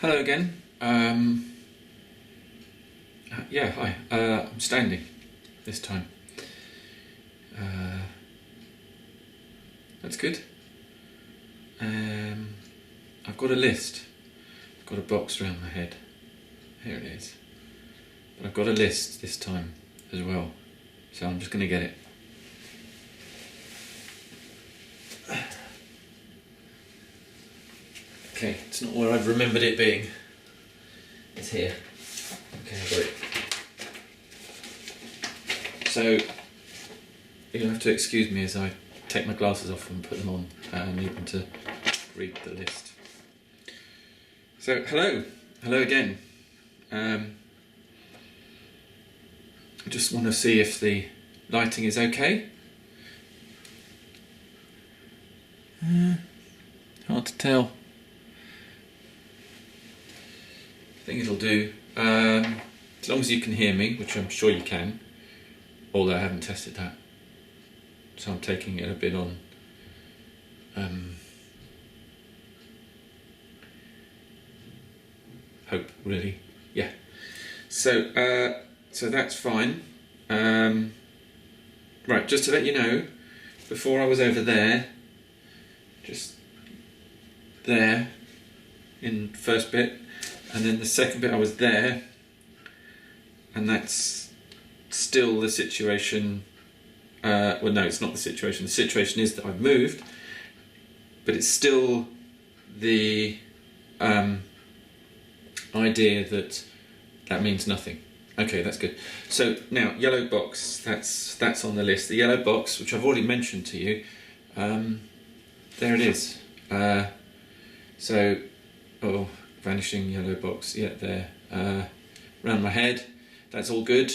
Hello again. Yeah, hi. I'm standing this time. That's good. I've got a list. I've got a box around my head. Here it is. But I've got a list this time as well. So I'm just going to get it. Okay, it's not where I've remembered it being. It's here. Okay, I've got it. So, you'll have to excuse me as I take my glasses off and put them on. I need them to read the list. So, hello again. I just want to see if the lighting is okay. Hard to tell. I think it'll do. As long as you can hear me, which I'm sure you can, although I haven't tested that. So I'm taking it a bit on hope, really. Yeah. So that's fine. Right, just to let you know, before I was over there, just there in the first bit, and then the second bit I was there, and that's still the situation. Well, no, it's not the situation. The situation is that I've moved, but it's still the idea that means nothing. Okay, that's good. So now, yellow box, that's on the list. The yellow box, which I've already mentioned to you, there it is. Vanishing yellow box, yeah, there. Around my head, that's all good.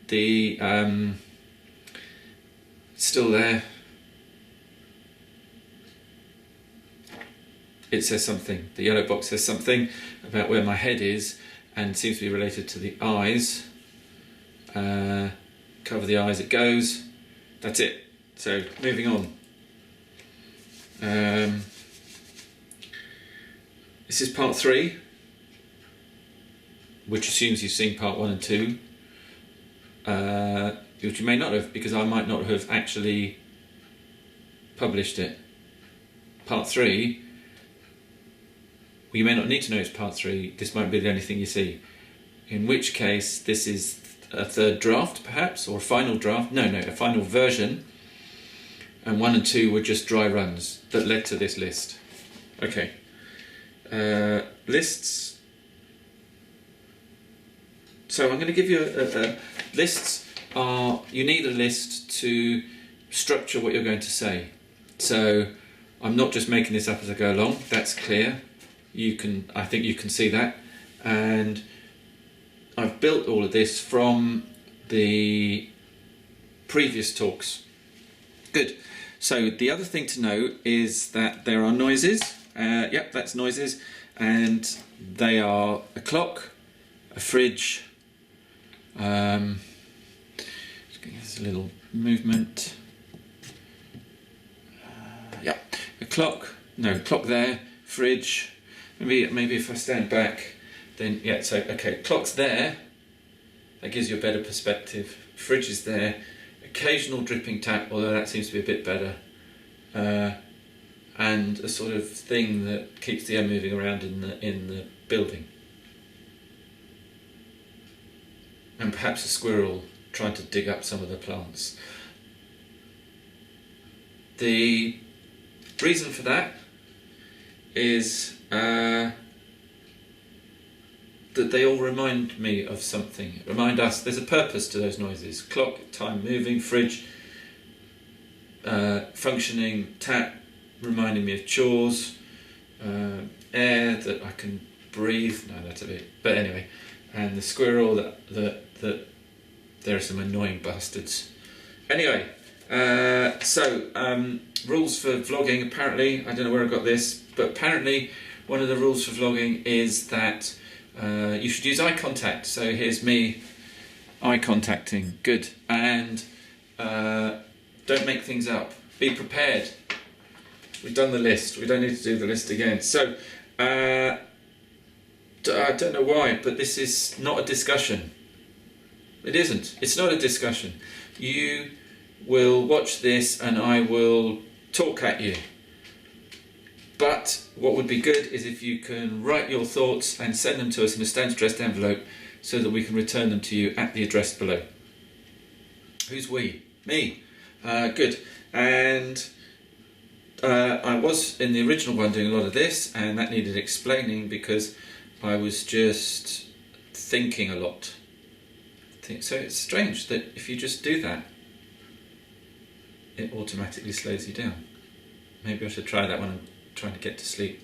The still there. It says something. The yellow box says something about where my head is, and seems to be related to the eyes. Cover the eyes, it goes. That's it. So, moving on. This is part 3, which assumes you've seen part 1 and 2. Which you may not have, because I might not have actually published it. Part 3, well, you may not need to know it's part 3, this might be the only thing you see. In which case, this is a third draft, perhaps, or a final draft. No, a final version. And 1 and 2 were just dry runs that led to this list. Okay. Lists. So I'm going to give you lists. You need a list to structure what you're going to say. So I'm not just making this up as I go along. That's clear. I think you can see that. And I've built all of this from the previous talks. Good. So the other thing to know is that there are noises. Yep, that's noises. And they are a clock, a fridge. There's a little movement. Yeah, a clock. No, clock there. Fridge. Maybe if I stand back, then yeah. So okay, clock's there. That gives you a better perspective. Fridge is there. Occasional dripping tap, although that seems to be a bit better. And a sort of thing that keeps the air moving around in the building. And perhaps a squirrel trying to dig up some of the plants. The reason for that is that they all remind me of something. Remind us, there's a purpose to those noises. Clock, time moving, fridge, functioning, tap, reminding me of chores, air that I can breathe. No, that's a bit. But anyway, and the squirrel that there are some annoying bastards. Anyway, rules for vlogging. Apparently, I don't know where I got this, but apparently one of the rules for vlogging is that you should use eye contact. So here's me eye contacting. Good. And don't make things up. Be prepared. We've done the list. We don't need to do the list again. So I don't know why, but this is not a discussion. It isn't. It's not a discussion. You will watch this and I will talk at you. But what would be good is if you can write your thoughts and send them to us in a stamp addressed envelope so that we can return them to you at the address below. Who's we? Me. Good. And I was in the original one doing a lot of this, and that needed explaining because I was just thinking a lot. So it's strange that if you just do that, it automatically slows you down. Maybe I should try that when I'm trying to get to sleep.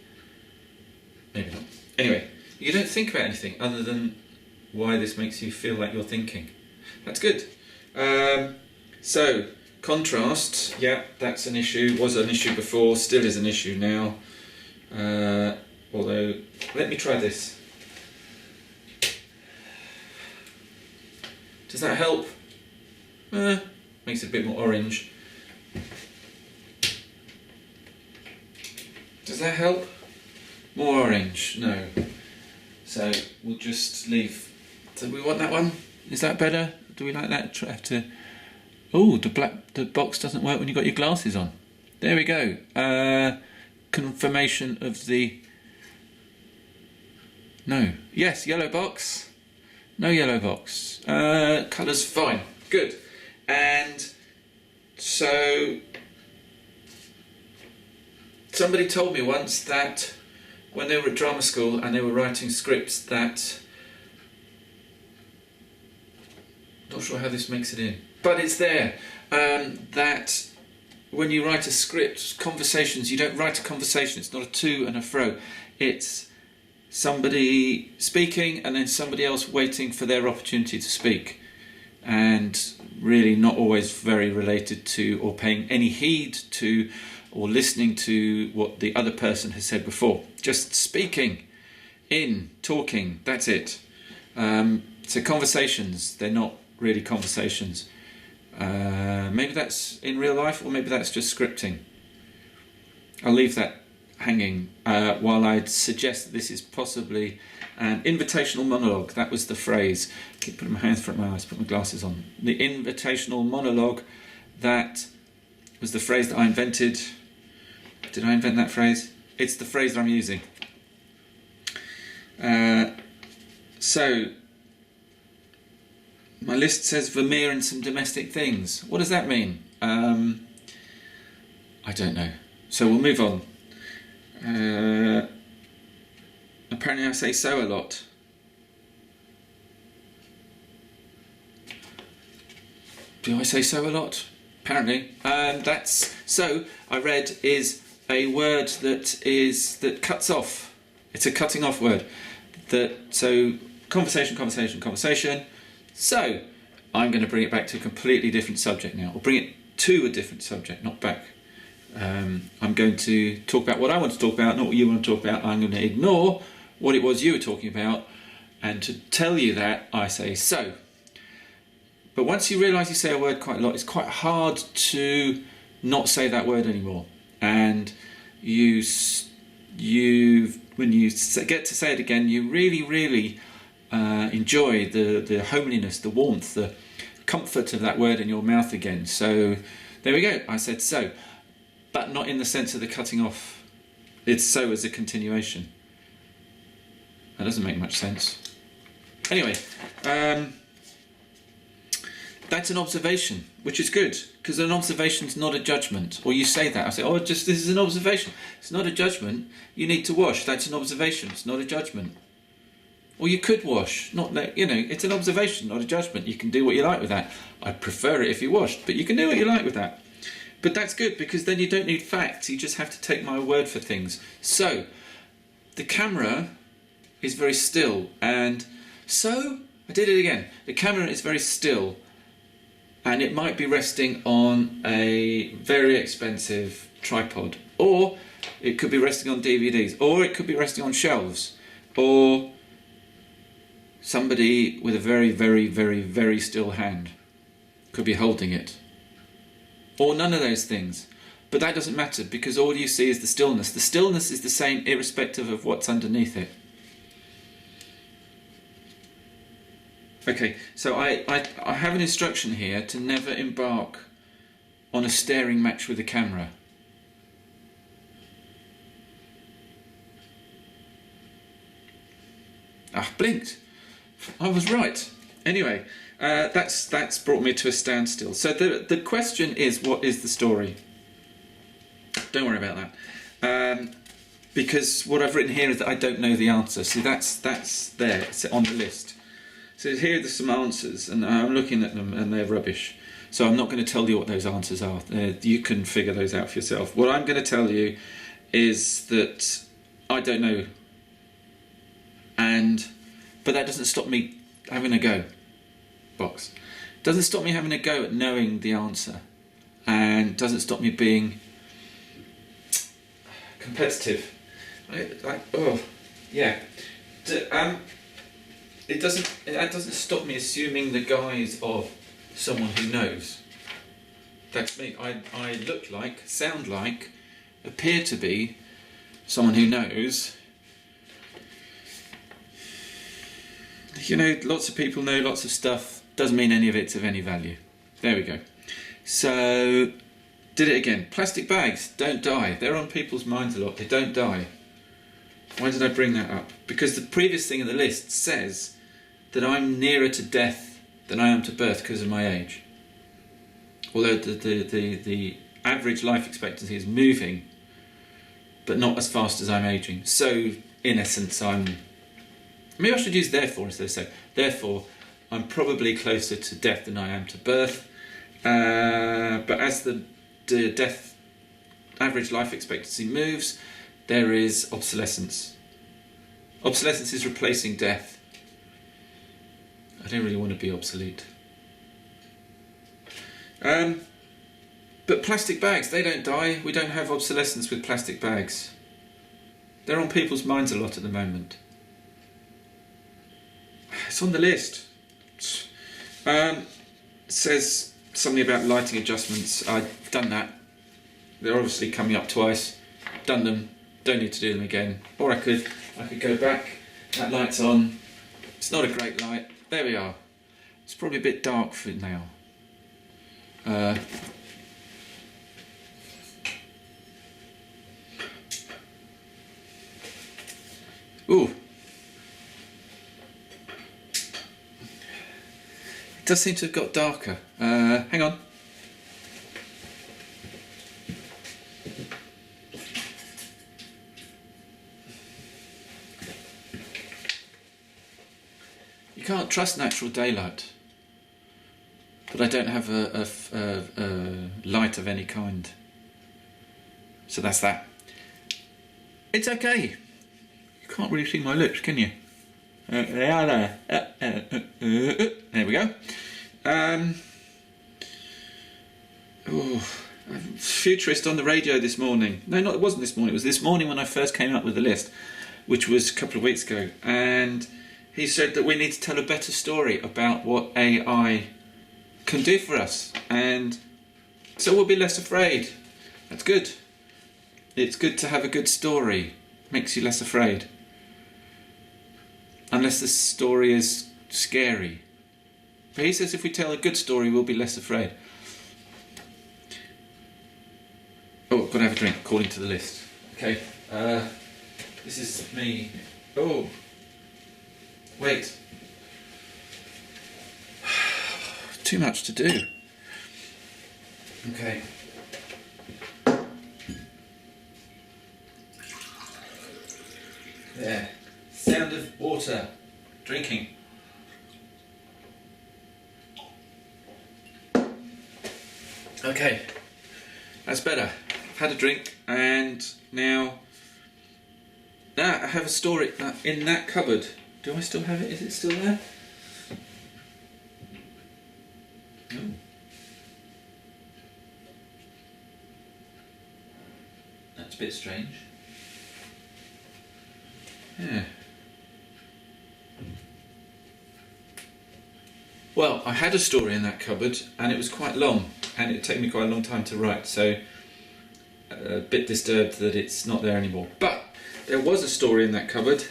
Maybe not. Anyway, you don't think about anything other than why this makes you feel like you're thinking. That's good. So, contrast, yeah, that's an issue. Was an issue before, still is an issue now. Although, let me try this. Does that help? Makes it a bit more orange. Does that help? More orange? No. So we'll just leave. Do we want that one? Is that better? Do we like that? Have to. Oh, the box doesn't work when you've got your glasses on. There we go. Confirmation of the. No. Yes, yellow box. No yellow box. Colour's fine. Good. And so somebody told me once that when they were at drama school and they were writing scripts that, not sure how this makes it in, but it's there, that when you write a script, conversations, you don't write a conversation, it's not a to and a fro, it's somebody speaking and then somebody else waiting for their opportunity to speak, and really not always very related to or paying any heed to or listening to what the other person has said before. Just speaking, talking, that's it. So conversations, they're not really conversations. Maybe that's in real life, or maybe that's just scripting. I'll leave that hanging while I'd suggest that this is possibly an invitational monologue. That was the phrase. I keep putting my hands in front of my eyes, put my glasses on. The invitational monologue, that was the phrase that I invented. Did I invent that phrase? It's the phrase that I'm using. So, my list says Vermeer and some domestic things. What does that mean? I don't know. So we'll move on. Apparently I say so a lot. Do I say so a lot? Apparently. That's so. I read is a word that cuts off. It's a cutting off word. So conversation. So I'm going to bring it back to a completely different subject now, or bring it to a different subject, not back. I'm going to talk about what I want to talk about, not what you want to talk about. I'm going to ignore what it was you were talking about, and to tell you that, I say so. But once you realise you say a word quite a lot, it's quite hard to not say that word anymore. And when you get to say it again, you really enjoy the homeliness, the warmth, the comfort of that word in your mouth again. So there we go. I said so, but not in the sense of the cutting off. It's so as a continuation. That doesn't make much sense. Anyway, that's an observation, which is good, because an observation is not a judgment. Or you say that, I say, oh, this is an observation. It's not a judgment. You need to wash. That's an observation. It's not a judgment. Or you could wash. It's an observation, not a judgment. You can do what you like with that. I'd prefer it if you washed, but you can do what you like with that. But that's good, because then you don't need facts. You just have to take my word for things. So, the camera is very still, and so I did it again. The camera is very still, and it might be resting on a very expensive tripod, or it could be resting on DVDs, or it could be resting on shelves, or somebody with a very still hand could be holding it, or none of those things. But that doesn't matter, because all you see is the stillness. The stillness is the same irrespective of what's underneath it. Okay, so I have an instruction here to never embark on a staring match with the camera. Ah, blinked. I was right. Anyway, that's brought me to a standstill. So the question is, what is the story? Don't worry about that. Because what I've written here is that I don't know the answer. See, that's there. It's on the list. So here are some answers, and I'm looking at them, and they're rubbish. So I'm not going to tell you what those answers are. You can figure those out for yourself. What I'm going to tell you is that I don't know, but that doesn't stop me having a go. Box. Doesn't stop me having a go at knowing the answer, and doesn't stop me being competitive. It doesn't stop me assuming the guise of someone who knows. That's me. I look like, sound like, appear to be someone who knows. You know, lots of people know lots of stuff. Doesn't mean any of it's of any value. There we go. So, did it again. Plastic bags don't die. They're on people's minds a lot. They don't die. Why did I bring that up? Because the previous thing in the list says that I'm nearer to death than I am to birth because of my age. Although the average life expectancy is moving, but not as fast as I'm aging. So, in essence, maybe I should use therefore instead of so. Therefore, I'm probably closer to death than I am to birth. But as the death average life expectancy moves, there is obsolescence. Obsolescence is replacing death. I don't really want to be obsolete. But plastic bags, they don't die. We don't have obsolescence with plastic bags. They're on people's minds a lot at the moment. It's on the list. It says something about lighting adjustments. I've done that. They're obviously coming up twice. Done them. Don't need to do them again. Or I could go back. That light's on. It's not a great light. There we are. It's probably a bit dark for now. Ooh. It does seem to have got darker. Hang on. You can't trust natural daylight, but I don't have a light of any kind. So that's that. It's okay. You can't really see my lips, can you? They are there. There we go. Futurist on the radio this morning. No, it wasn't this morning. It was this morning when I first came up with the list, which was a couple of weeks ago. And he said that we need to tell a better story about what AI can do for us. And so we'll be less afraid. That's good. It's good to have a good story. Makes you less afraid. Unless the story is scary. But he says if we tell a good story, we'll be less afraid. Oh, I've got to have a drink, according to the list. Okay, this is me. Oh, wait. Too much to do. Okay. There. Sound of water. Drinking. Okay. That's better. I've had a drink and now I have a story in that cupboard. Do I still have it? Is it still there? Oh. That's a bit strange. Yeah. Well, I had a story in that cupboard and it was quite long and it took me quite a long time to write, so a bit disturbed that it's not there anymore. But there was a story in that cupboard.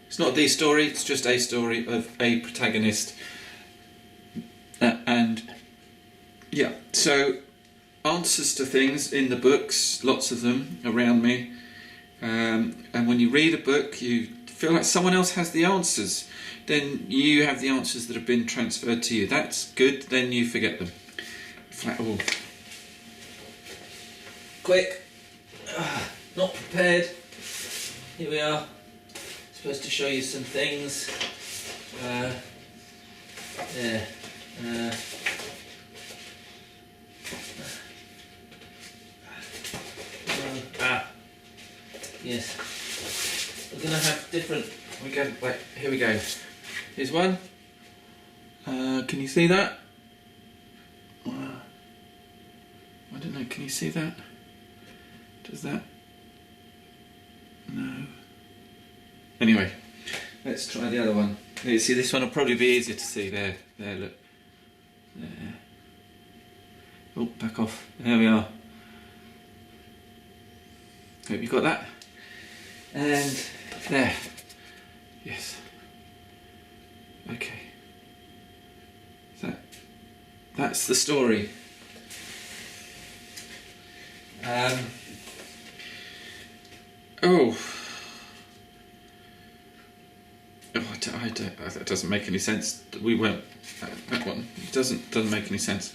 It's not the story, it's just a story of a protagonist. And yeah, so answers to things in the books, lots of them around me. And when you read a book, you feel like someone else has the answers. Then you have the answers that have been transferred to you. That's good, then you forget them. Oh. Quick. Not prepared. Here we are. Supposed to show you some things. There. Yes. We're going to have different... Wait, here we go. Here's one. Can you see that? I don't know, can you see that? Does that? No. Anyway, let's try the other one. You see, this one will probably be easier to see. There, look. There. Oh, back off. There we are. Hope you got that. And there. Yes. Okay. That's the story. That doesn't make any sense. We won't. That one doesn't make any sense.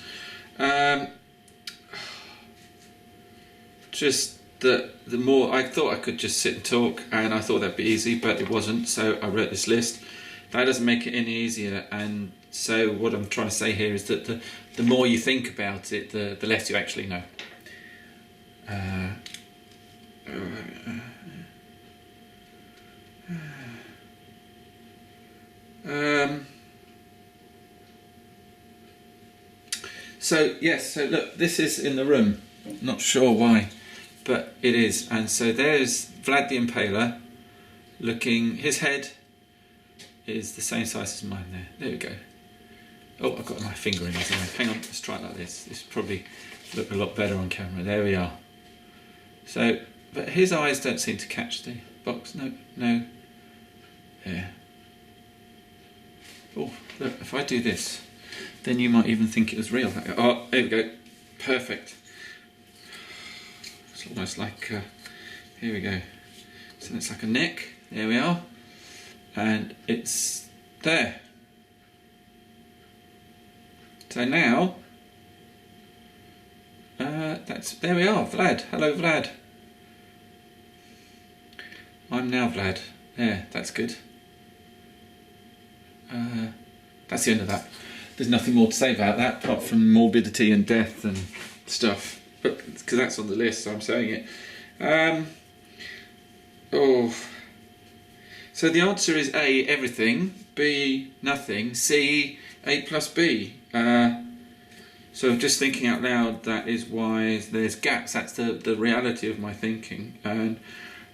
Just the more I thought I could just sit and talk, and I thought that'd be easy, but it wasn't. So I wrote this list. That doesn't make it any easier. And so what I'm trying to say here is that the more you think about it, the less you actually know. So look, this is in the room. Not sure why, but it is. And so there's Vlad the Impaler looking. His head is the same size as mine there. There we go. Oh, I've got my finger in his eye. Hang on, let's try it like this. This will probably look a lot better on camera. There we are. So, but his eyes don't seem to catch the box. No. There. Oh, look, if I do this, then you might even think it was real. Oh, there we go. Perfect. It's almost like, here we go. So it's like a neck. There we are. And it's there. So now, there we are, Vlad. Hello, Vlad. I'm now Vlad. There, that's good. That's the end of that. There's nothing more to say about that, apart from morbidity and death and stuff. But because that's on the list, so I'm saying it. So the answer is A, everything. B, nothing. C, A plus B. So just thinking out loud, that is why there's gaps. That's the reality of my thinking.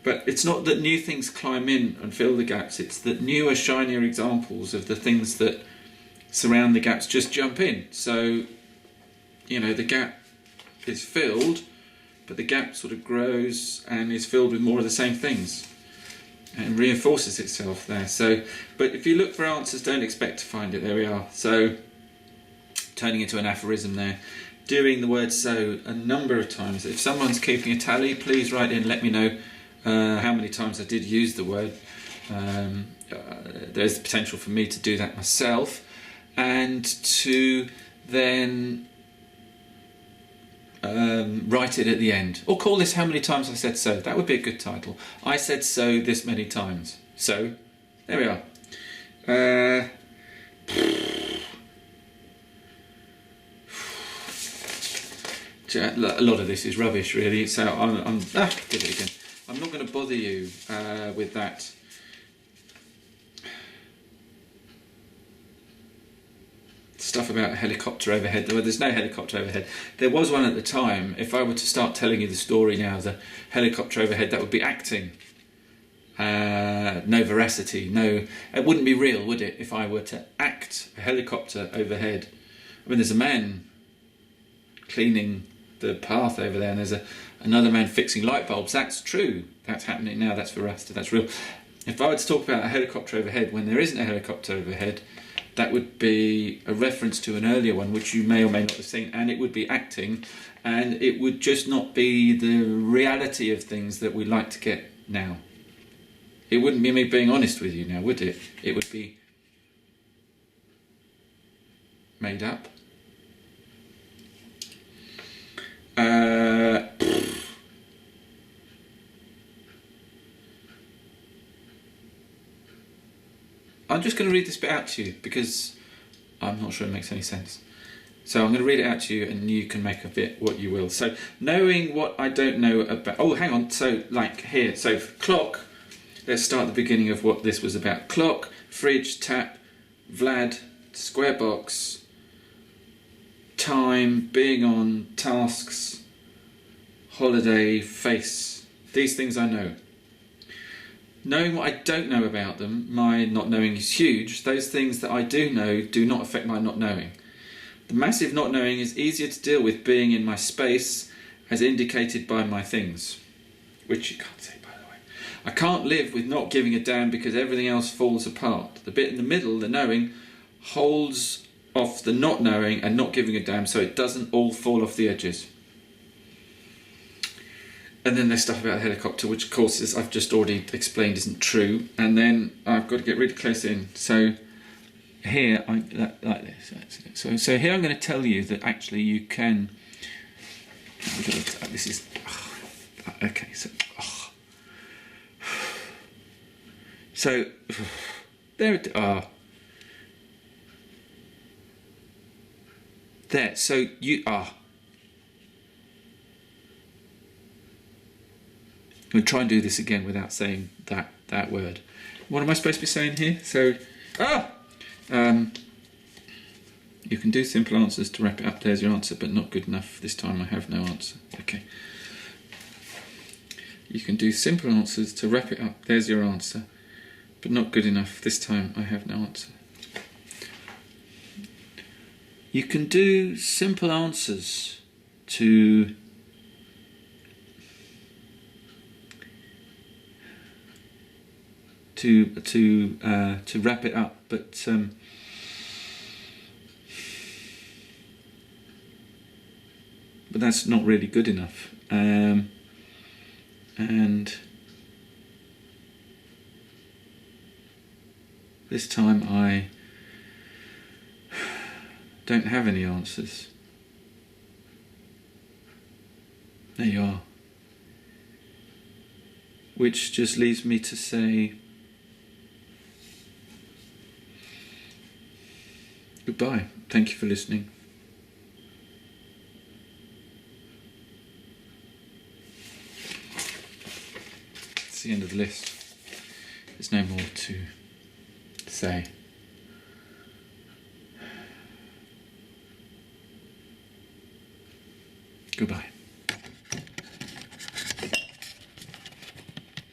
But it's not that new things climb in and fill the gaps. It's that newer, shinier examples of the things that surround the gaps just jump in. So, the gap is filled, but the gap sort of grows and is filled with more of the same things and reinforces itself there. So, but if you look for answers, don't expect to find it. There we are. So, turning into an aphorism there. Doing the word so a number of times. If someone's keeping a tally, please write in, let me know how many times I did use the word. There's the potential for me to do that myself, and to then write it at the end. Or call this how many times I said so. That would be a good title. I said so this many times. So, there we are. A lot of this is rubbish, really. So did it again. I'm not going to bother you with that. Stuff about a helicopter overhead. Well, there's no helicopter overhead. There was one at the time. If I were to start telling you the story now, the helicopter overhead, that would be acting. No veracity. No, it wouldn't be real, would it? If I were to act a helicopter overhead. I mean, there's a man cleaning the path over there, and there's another man fixing light bulbs. That's true. That's happening now. That's veracity. That's real. If I were to talk about a helicopter overhead when there isn't a helicopter overhead, that would be a reference to an earlier one which you may or may not have seen, and it would be acting, and it would just not be the reality of things that we like to get now. It wouldn't be me being honest with you now, would it? It would be made up. I'm just going to read this bit out to you because I'm not sure it makes any sense. So I'm going to read it out to you and you can make of it what you will. So, knowing what I don't know about... Oh, hang on. So, like here. So, clock. Let's start at the beginning of what this was about. Clock, fridge, tap, Vlad, square box, time, being on, tasks, holiday, face. These things I know. Knowing what I don't know about them, my not knowing is huge. Those things that I do know do not affect my not knowing. The massive not knowing is easier to deal with being in my space as indicated by my things. Which you can't say, by the way. I can't live with not giving a damn because everything else falls apart. The bit in the middle, the knowing, holds off the not knowing and not giving a damn so it doesn't all fall off the edges. And then there's stuff about the helicopter, which of course, as I've just already explained, isn't true. And then I've got to get really close in. So here, like this. So here I'm going to tell you that actually you can... This is... Okay, so... So, there it are. There, so you are... I'm going to try and do this again without saying that word. What am I supposed to be saying here? So, you can do simple answers to wrap it up. There's your answer, but not good enough. This time I have no answer. Okay. You can do simple answers to wrap it up. There's your answer, but not good enough. This time I have no answer. You can do simple answers to wrap it up, but that's not really good enough. And this time I don't have any answers. There you are. Which just leaves me to say goodbye. Thank you for listening. It's the end of the list. There's no more to say. Goodbye.